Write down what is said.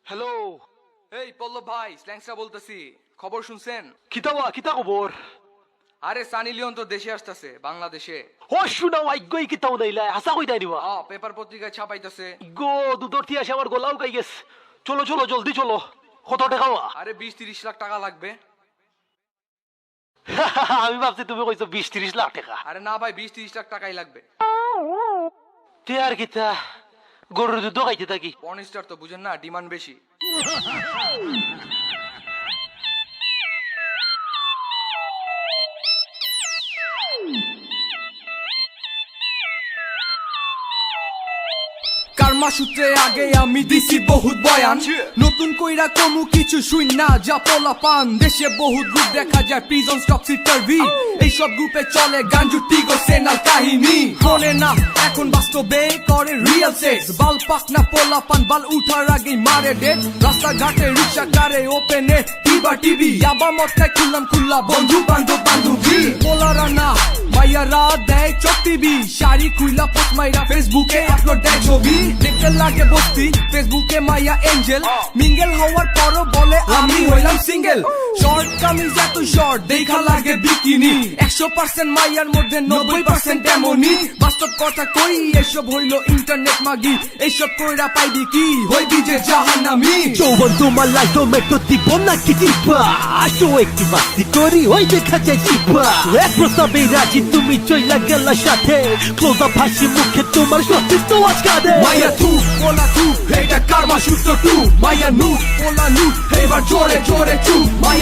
Hello, এই পল্লব ভাই, স্ল্যাংসটা বলতেছি, খবর শুনছেন? কিতা খবর? আরে সানি লিওন তো দেশে আসতেছে, বাংলাদেশে। ও শুনাও আইগই কিতাও দেইলা হাসা কই দাই দিবা। পেপার পত্রিকায় ছাপাইতেছে। গো দুধরতি আসে আমার গলাও গাই গেছে। চলো চলো জলদি চলো। কত টাকা? আরে 20-30 লাখ টাকা লাগবে। আমি ভাবছি তুমি কইছো 20-30 লাখ টাকা। আরে না ভাই, 20-30 লাখ টাকাই লাগবে। তে আর কিতা গরুর দুধ খাইতে থাকি। পর্নস্টার তো বুঝেন না, ডিমান্ড বেশি। কার্মা সূত্রে আগে আমি দিছি বহুত বয়ান, নতুন কইরা কমু কিছু শুন না যা পোলা পান। দেশে বহুত গ্রুপ দেখা যায়, প্রিজন স্টক সিটারভি, এইসব গ্রুপে চলে গাঞ্জু টিগো সেনাল কাহিনী। ফোনে না এখন বাস্তবে করে রিয়েল সেক্স, বাল পাক না পোলা পান, বাল উঠার আগেই মারে ডেট। রাস্তাঘাটে রিক্সা কারে ওপেনে টিভি, আবার মতটাই খুললাম খুল্লা বন্ধু বান্ধব বান্ধবী। পোলারা না মাইয়ারা দেয় চোখ টিভি, শাড়ি খুইলা পোস্ট মাইরা ফেসবুকে আপলোড দেয় ছবি। দেখতে লাগে বস্তি ফেসবুকে মাইয়া এঞ্জেল, মিঙ্গেল হওয়ার পরও বলে আমি হইলাম সিঙ্গেল। শর্ট কামিজ এত শর্ট দেখা লাগে বিকিনি, 100% মাইয়ার মধ্যে 90% এমনই। বাস্তব কথা কই, এসব হইল ইন্টারনেট মাগি, এইসব কইরা পাইবি কি, হইবি যে জাহান্নামী। যৌবন তোমার লাইটো মেটো দিব নাকি দিবা, আসো একটু মাস্তি করি ওই দেখা যায় জিবা। এক প্রস্তাবে রাজি তুমি চইলা গেলা সাথে, ক্লোজ আপ হাসি মুখে তোমার সত্যি আজ কাঁদে। মাইয়া তু পোলা তু, এটা কার্মা সূত্র টু, মাইয়া নু পোলা নু, এবার জোরে জোরে চু মাইয়া।